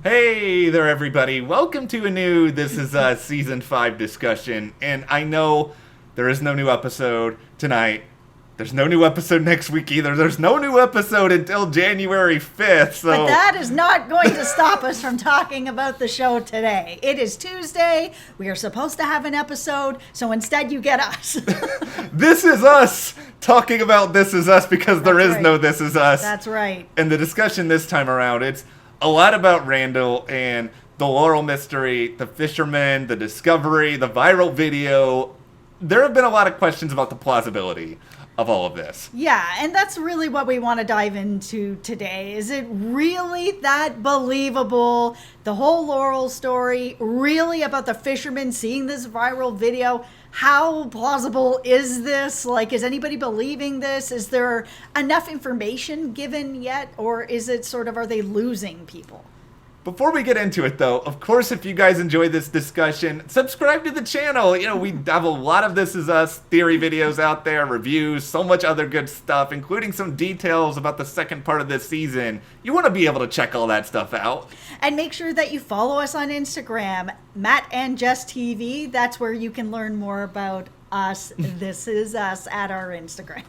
Hey there, everybody. Welcome to a new This Is Us Season 5 discussion. And I know there is no new episode tonight. There's no new episode next week either. There's no new episode until January 5th. So But that is not going to stop us from talking about the show today. It is Tuesday. We are supposed to have an episode, so instead you get us. This is us talking about This Is Us because there is right. no This Is Us. That's right. And the discussion this time around, it's a lot about Randall and the Laurel mystery, the fisherman, the discovery, the viral video. There have been a lot of questions about the plausibility of all of this. Yeah, and that's really what we want to dive into today. Is it really that believable? The whole Laurel story, really about the fisherman seeing this viral video? How plausible is this? Like, is anybody believing this? Is there enough information given yet? Or is it sort of, are they losing people? Before we get into it, though, of course, if you guys enjoy this discussion, subscribe to the channel. You know, we have a lot of This Is Us theory videos out there, reviews, so much other good stuff, including some details about the second part of this season. You want to be able to check all that stuff out. And make sure that you follow us on Instagram, Matt and Jess TV. That's where you can learn more about us. This is us at our Instagram.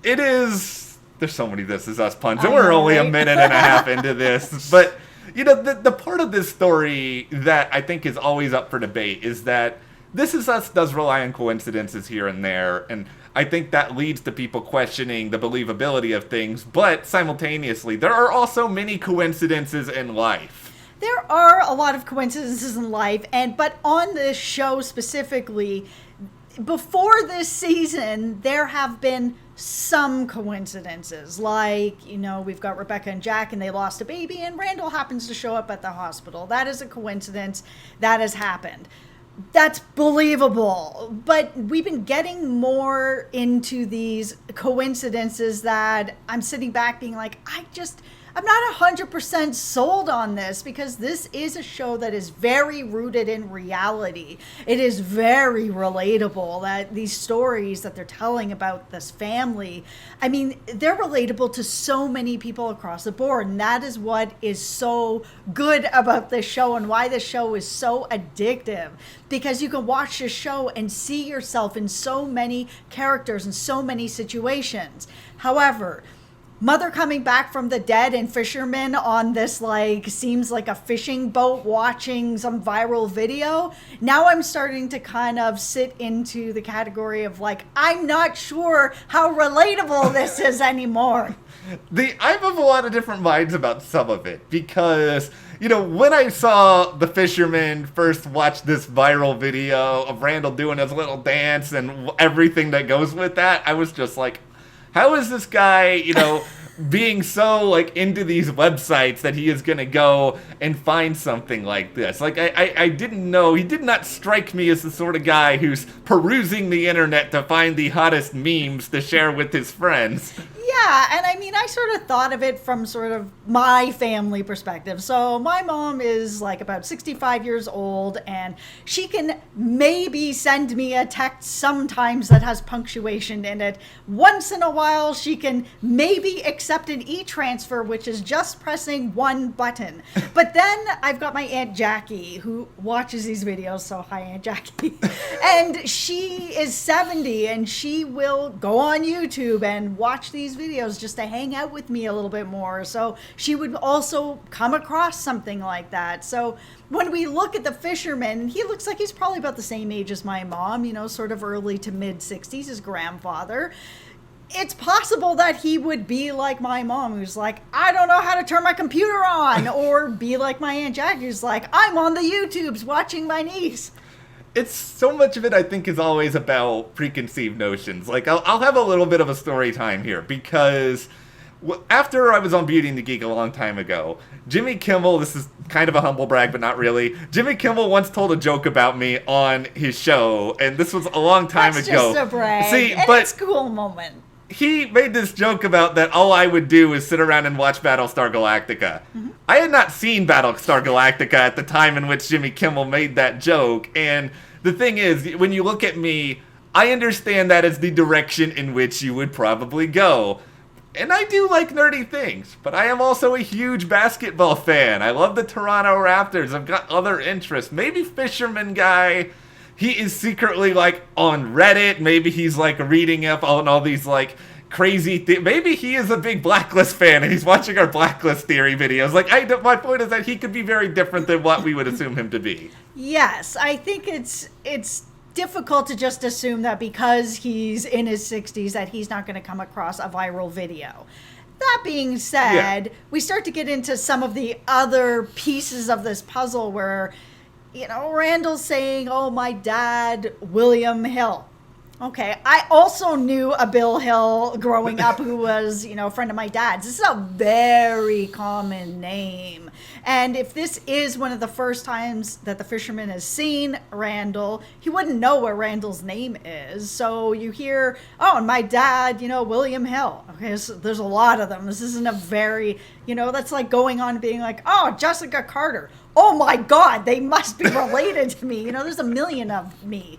It is... There's so many This Is Us puns, and I we're know, only a right? minute and a half into this. But, you know, the part of this story that I think is always up for debate is that This Is Us does rely on coincidences here and there, and I think that leads to people questioning the believability of things, but simultaneously, there are also many coincidences in life. There are a lot of coincidences in life, but on this show specifically, before this season, there have been some coincidences. Like, you know, we've got Rebecca and Jack and they lost a baby and Randall happens to show up at the hospital. That is a coincidence. That has happened. That's believable. But we've been getting more into these coincidences that I'm sitting back being like, I'm not 100% sold on this, because this is a show that is very rooted in reality. It is very relatable, that these stories that they're telling about this family, I mean, they're relatable to so many people across the board. And that is what is so good about this show and why this show is so addictive, because you can watch this show and see yourself in so many characters and so many situations. However, mother coming back from the dead and fishermen on this, like, seems like a fishing boat watching some viral video. Now I'm starting to kind of sit into the category of, like, I'm not sure how relatable this is anymore. I have a lot of different minds about some of it, because, you know, when I saw the fisherman first watch this viral video of Randall doing his little dance and everything that goes with that, I was just like, how is this guy, you know, being so, like, into these websites that he is going to go and find something like this? Like, I didn't know. He did not strike me as the sort of guy who's perusing the internet to find the hottest memes to share with his friends. Yeah, and I mean, I sort of thought of it from sort of my family perspective. So my mom is like about 65 years old, and she can maybe send me a text sometimes that has punctuation in it. Once in a while, she can maybe accept an e-transfer, which is just pressing one button. But then I've got my Aunt Jackie, who watches these videos, so hi, Aunt Jackie. And she is 70, and she will go on YouTube and watch these videos just to hang out with me a little bit more. So she would also come across something like that. So when we look at the fisherman, he looks like he's probably about the same age as my mom, you know, sort of early to mid 60s, his grandfather. It's possible that he would be like my mom, who's like, I don't know how to turn my computer on, or be like my Aunt Jackie, who's like, I'm on the YouTubes watching my niece. It's so much of it, I think, is always about preconceived notions. Like, I'll have a little bit of a story time here, because after I was on Beauty and the Geek a long time ago, Jimmy Kimmel, this is kind of a humble brag, but not really, Jimmy Kimmel once told a joke about me on his show, and this was a long time That's ago. just a brag. See, and but it's a cool moment. he made this joke about that all I would do is sit around and watch Battlestar Galactica. Mm-hmm. I had not seen Battlestar Galactica at the time in which Jimmy Kimmel made that joke, and the thing is, when you look at me, I understand that as the direction in which you would probably go. And I do like nerdy things, but I am also a huge basketball fan. I love the Toronto Raptors. I've got other interests. Maybe Fisherman Guy, he is secretly like on Reddit. Maybe he's like reading up on all these like crazy things. Maybe he is a big Blacklist fan and he's watching our Blacklist theory videos. Like, my point is that he could be very different than what we would assume him to be. Yes, I think it's difficult to just assume that because he's in his 60s that he's not going to come across a viral video. That being said, we start to get into some of the other pieces of this puzzle where, Randall's saying, oh, my dad, William Hill. Okay, I also knew a Bill Hill growing up who was, a friend of my dad's. This is a very common name. And if this is one of the first times that the fisherman has seen Randall, he wouldn't know what Randall's name is. So you hear, oh, and my dad, William Hill. Okay, so there's a lot of them. This isn't a very, that's like going on being like, oh, Jessica Carter. Oh my God, they must be related to me. There's a million of me.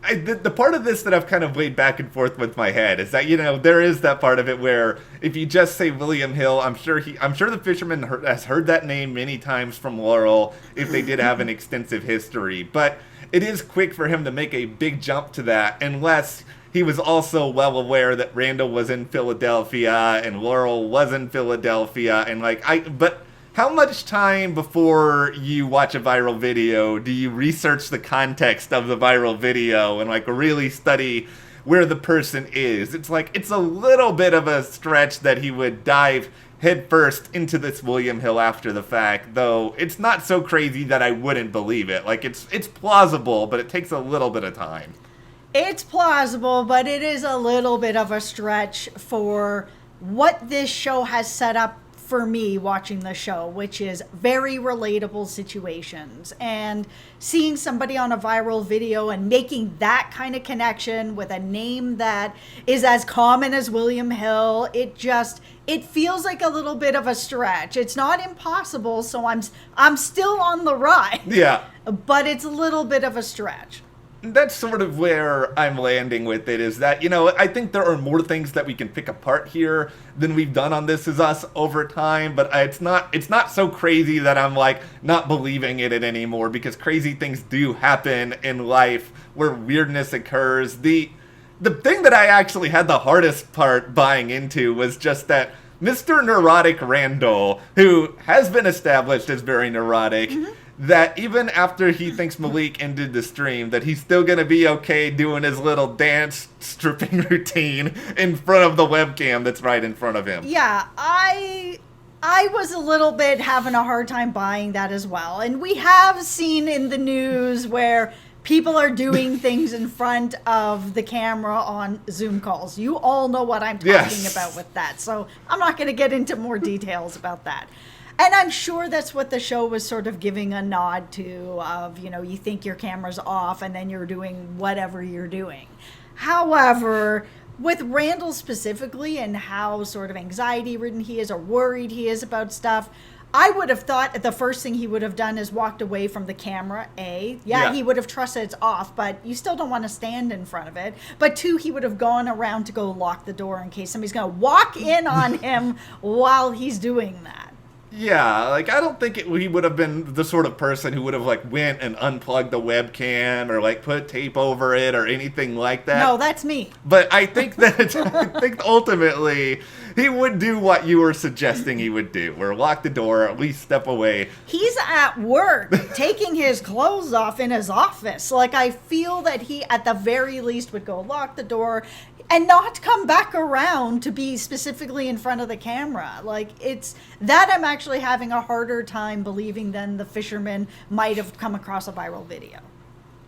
The part of this that I've kind of weighed back and forth with my head is that, there is that part of it where if you just say William Hill, I'm sure the fisherman has heard that name many times from Laurel if they did have an extensive history. But it is quick for him to make a big jump to that unless he was also well aware that Randall was in Philadelphia and Laurel was in Philadelphia. And but how much time before you watch a viral video do you research the context of the viral video and really study where the person is? It's a little bit of a stretch that he would dive headfirst into this William Hill after the fact, though it's not so crazy that I wouldn't believe it. It's plausible, but it takes a little bit of time. It's plausible, but it is a little bit of a stretch for what this show has set up for me watching the show, which is very relatable situations. And seeing somebody on a viral video and making that kind of connection with a name that is as common as William Hill, it feels like a little bit of a stretch. It's not impossible, so I'm still on the ride. Yeah. But it's a little bit of a stretch. That's sort of where I'm landing with it, is that, I think there are more things that we can pick apart here than we've done on This Is Us over time, but it's not so crazy that I'm not believing in it anymore, because crazy things do happen in life where weirdness occurs. The thing that I actually had the hardest part buying into was just that Mr. Neurotic Randall, who has been established as very neurotic, that even after he thinks Malik ended the stream, that he's still going to be okay doing his little dance stripping routine in front of the webcam that's right in front of him. Yeah, I was a little bit having a hard time buying that as well. And we have seen in the news where people are doing things in front of the camera on Zoom calls. You all know what I'm talking about with that. So I'm not going to get into more details about that. And I'm sure that's what the show was sort of giving a nod to, of, you think your camera's off and then you're doing whatever you're doing. However, with Randall specifically and how sort of anxiety-ridden he is or worried he is about stuff, I would have thought the first thing he would have done is walked away from the camera, A. Yeah, he would have trusted it's off, but you still don't want to stand in front of it. But 2, he would have gone around to go lock the door in case somebody's going to walk in on him while he's doing that. Yeah, I don't think he would have been the sort of person who would have went and unplugged the webcam or put tape over it or anything like that. No, that's me. But I think ultimately he would do what you were suggesting he would do, or lock the door, or at least step away. He's at work taking his clothes off in his office. I feel that he at the very least would go lock the door and not come back around to be specifically in front of the camera. It's that I'm actually having a harder time believing than the fisherman might have come across a viral video.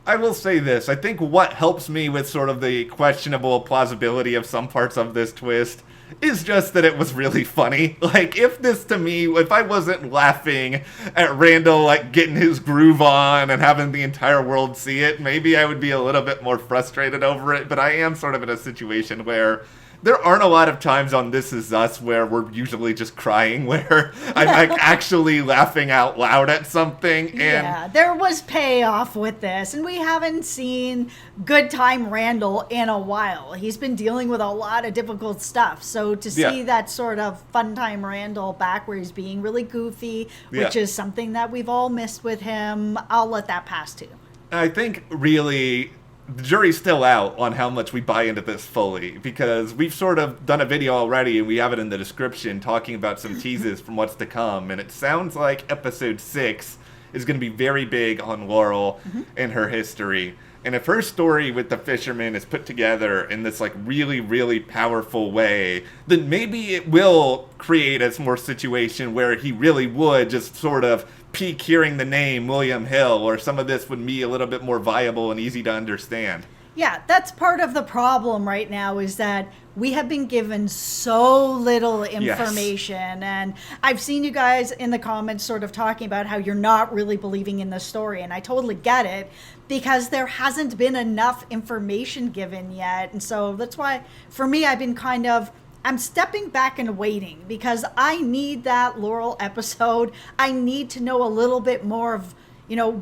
I will say this. I think what helps me with sort of the questionable plausibility of some parts of this twist is just that it was really funny. If I wasn't laughing at Randall, getting his groove on and having the entire world see it, maybe I would be a little bit more frustrated over it. But I am sort of in a situation where there aren't a lot of times on This Is Us where we're usually just crying, where I'm like actually laughing out loud at something. And yeah, there was payoff with this, and we haven't seen Good Time Randall in a while. He's been dealing with a lot of difficult stuff, so to see that sort of Fun Time Randall back where he's being really goofy, which is something that we've all missed with him, I'll let that pass too. I think really the jury's still out on how much we buy into this fully, because we've sort of done a video already and we have it in the description talking about some teases from what's to come, and it sounds like episode 6 is going to be very big on Laurel and her history. And if her story with the fisherman is put together in this like really, really powerful way, then maybe it will create a more situation where he really would just sort of peak hearing the name William Hill, or some of this would be a little bit more viable and easy to understand. Yeah, that's part of the problem right now, is that we have been given so little information. And I've seen you guys in the comments sort of talking about how you're not really believing in the story. And I totally get it, because there hasn't been enough information given yet. And so that's why, for me, I'm stepping back and waiting, because I need that Laurel episode. I need to know a little bit more of,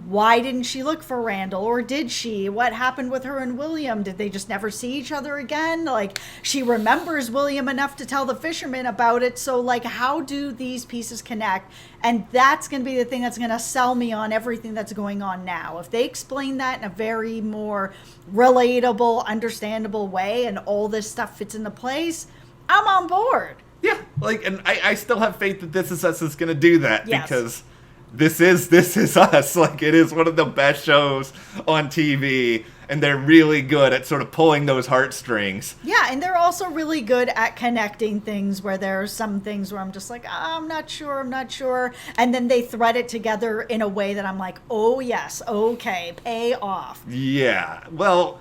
why didn't she look for Randall, or did she? What happened with her and William? Did they just never see each other again? Like, she remembers William enough to tell the fisherman about it. So, like, how do these pieces connect? And that's going to be the thing that's going to sell me on everything that's going on now. If they explain that in a very more relatable, understandable way, and all this stuff fits into place, I'm on board. Yeah, and I still have faith that This Is Us is going to do that, because This is Us. Like, it is one of the best shows on TV, and they're really good at sort of pulling those heartstrings. Yeah, and they're also really good at connecting things where there are some things where I'm just like, I'm not sure. And then they thread it together in a way that I'm like, oh yes, okay, pay off. Yeah, well,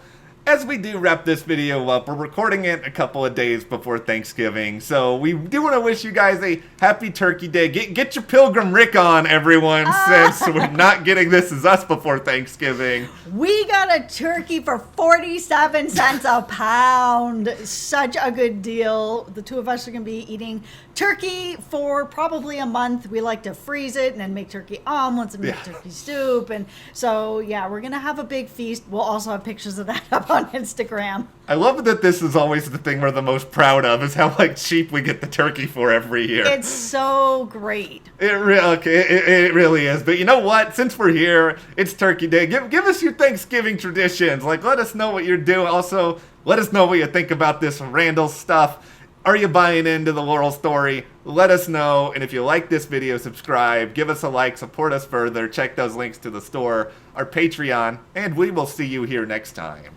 as we do wrap this video up, we're recording it a couple of days before Thanksgiving, so we do want to wish you guys a happy Turkey Day. Get your Pilgrim Rick on, everyone, since we're not getting This Is Us before Thanksgiving. We got a turkey for 47 cents a pound. Such a good deal. The two of us are going to be eating turkey for probably a month. We like to freeze it and then make turkey omelets and make turkey soup. And so, we're going to have a big feast. We'll also have pictures of that up on Instagram. I love that this is always the thing we're the most proud of, is how cheap we get the turkey for every year. It's so great. It really is. But you know what? Since we're here, it's Turkey Day. Give us your Thanksgiving traditions. Let us know what you're doing. Also, let us know what you think about this Randall stuff. Are you buying into the Laurel story? Let us know. And if you like this video, subscribe, give us a like, support us further. Check those links to the store, our Patreon, and we will see you here next time.